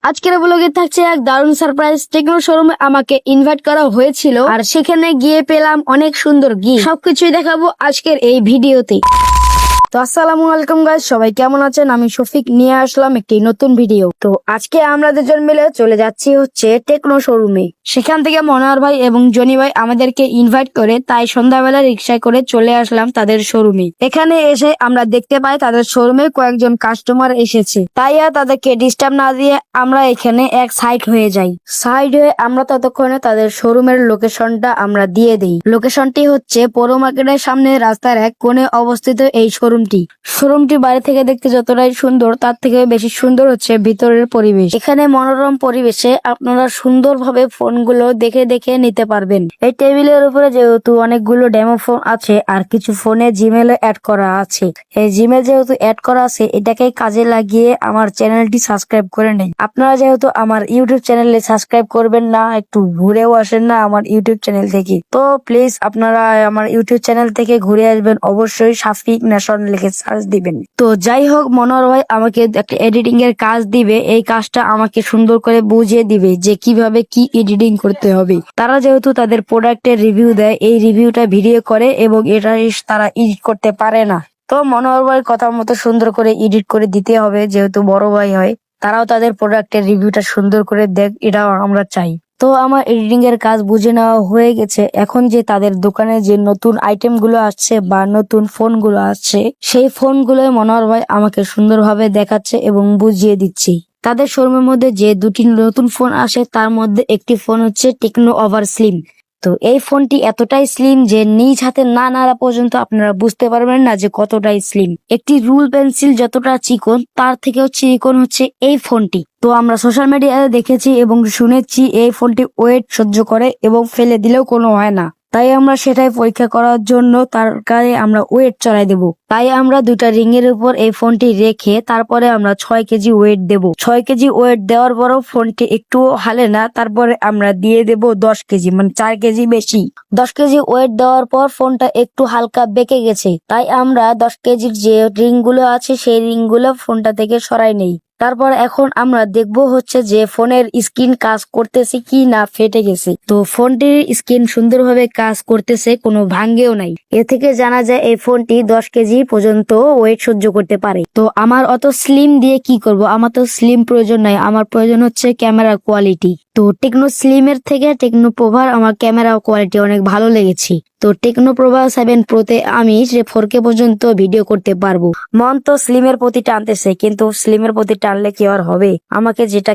আজকের ব্লগে থাকছে এক দারুণ সারপ্রাইজ। টেকনো শোরুমে আমাকে ইনভাইট করা হয়েছিল আর সেখানে গিয়ে পেলাম অনেক সুন্দর গিফট। সবকিছুই দেখাবো আজকের এই ভিডিওতে। তো আসসালামু আলাইকুম গাইস, সবাই কেমন আছেন? আমি শফিক নিয়ে আসলাম একটি নতুন ভিডিও। তো আজকে আমরা দুজন মিলে চলে যাচ্ছি হচ্ছে টেকনো শোরুমে। সেখান থেকে মনোহর ভাই এবং জনি ভাই আমাদেরকে ইনভাইট করে, তাই সন্ধ্যাবেলা রিক্সায় করে চলে আসলাম তাদের শোরুমে। এখানে এসে আমরা দেখতে পাই তাদের শোরুমে কয়েকজন কাস্টমার এসেছে, তাই আর তাদেরকে ডিস্টার্ব না দিয়ে আমরা এখানে এক সাইড হয়ে যাই। সাইড হয়ে আমরা ততক্ষণে তাদের শোরুমের লোকেশনটা আমরা দিয়ে দিই। লোকেশনটি হচ্ছে পৌর মার্কেটের সামনে রাস্তার এক কোণে অবস্থিত এই শোরুমটি বাইরে থেকে দেখতে যতটাই সুন্দর, তার থেকে বেশি সুন্দর হচ্ছে ভিতরের পরিবেশ। এখানে মনোরম পরিবেশে আপনারা সুন্দরভাবে ফোনগুলো দেখে দেখে নিতে পারবেন। এই টেবিলের উপরে যেহেতু অনেকগুলো ডেমো ফোন আছে আর কিছু ফোনে জিমেল অ্যাড করা আছে, এই জিমেল যেহেতু অ্যাড করা আছে এটাকে কাজে লাগিয়ে আমার চ্যানেলটি সাবস্ক্রাইব করে নেই। আপনারা যেহেতু আমার ইউটিউব চ্যানেলে সাবস্ক্রাইব করবেন না, একটু ঘুরেও আসেন না আমার ইউটিউব চ্যানেল থেকে, তো প্লিজ আপনারা আমার ইউটিউব চ্যানেল থেকে ঘুরে আসবেন। অবশ্যই শাফিক নেশন লিখে সার্চ দিবেন। তো যাই হোক, মনোহর ভাই আমাকে একটা এডিটিং এর কাজ দিবে। এই কাজটা আমাকে সুন্দর করে বুঝিয়ে দিবে যে কিভাবে কি এডিটিং করতে হবে। তারা যেহেতু তাদের প্রোডাক্টের রিভিউ দেয়, এই রিভিউটা ভিডিও করে এবং এটা তারা এডিট করতে পারে না। তো মনোহর ভাইয়ের কথা মতো সুন্দর করে এডিট করে দিতে হবে, যেহেতু বড় ভাই হয়। তারাও তাদের প্রোডাক্টের রিভিউটা সুন্দর করে দেখ, এটাও আমরা চাই। তো আমার এডিটিং এর কাজ বুঝে নেওয়া হয়ে গেছে। এখন যে তাদের দোকানে যে নতুন আইটেম গুলো আসছে বা নতুন ফোন গুলো আসছে, সেই ফোন গুলো মনোহর ভাই আমাকে সুন্দরভাবে দেখাচ্ছে এবং বুঝিয়ে দিচ্ছি। তাদের শোরুমের মধ্যে যে দুটি নতুন ফোন আসে তার মধ্যে একটি ফোন হচ্ছে টেকনো ওভার স্লিম। তো এই ফোনটি এতটাই স্লিম যে নিজ হাতে না নাড়া পর্যন্ত আপনারা বুঝতে পারবেন না যে কতটাই স্লিম। একটি রুল পেন্সিল যতটা চিকন, তার থেকেও চিকন হচ্ছে এই ফোনটি। তো আমরা সোশ্যাল মিডিয়াতে দেখেছি এবং শুনেছি এই ফোনটি ওয়েট সহ্য করে এবং ফেলে দিলেও কোনো হয় না। তাই আমরা সেটাই পরীক্ষা করার জন্য তার গায়ে আমরা ওয়েট চড়াই দেব। তাই আমরা দুটা রিং এর উপর এই ফোনটি রেখে তারপরে আমরা 6 কেজি ওয়েট দেব। 6 কেজি ওয়েট দেওয়ার পরও ফোনটি একটুও হালে না। তারপরে আমরা দিয়ে দেব 10 কেজি, মানে 4 কেজি বেশি। 10 কেজি ওয়েট দেওয়ার পর ফোনটা একটু হালকা বেঁকে গেছে, তাই আমরা 10 কেজির যে রিং গুলো আছে সেই রিং গুলো ফোনটা থেকে সরাই নেই। তারপর এখন আমরা দেখব হচ্ছে যে ফোনের স্ক্রিন কাজ করতেছে কি না ফেটে গেছে। তো ফোনটির স্ক্রিন সুন্দরভাবে কাজ করতেছে, কোনো ভাঙ্গেও নাই। এ থেকে জানা যায় এই ফোনটি 10 কেজি পর্যন্ত ওয়েট সহ্য করতে পারে। তো আমার অত স্লিম দিয়ে কি করব? আমার তো স্লিম প্রয়োজন নাই, আমার প্রয়োজন হচ্ছে ক্যামেরা কোয়ালিটি। তো টেকনো স্লিমের থেকে টেকনো প্রোভার আমার ক্যামেরা কোয়ালিটি অনেক ভালো লেগেছে। তো টেকনো প্রোভা 7 প্রোতে আমি 4K পর্যন্ত ভিডিও করতে পারবো। মন তো স্লিমের প্রতি টানতেছে, কিন্তু স্লিমের প্রতি টানলে কি আর হবে? আমাকে যেটা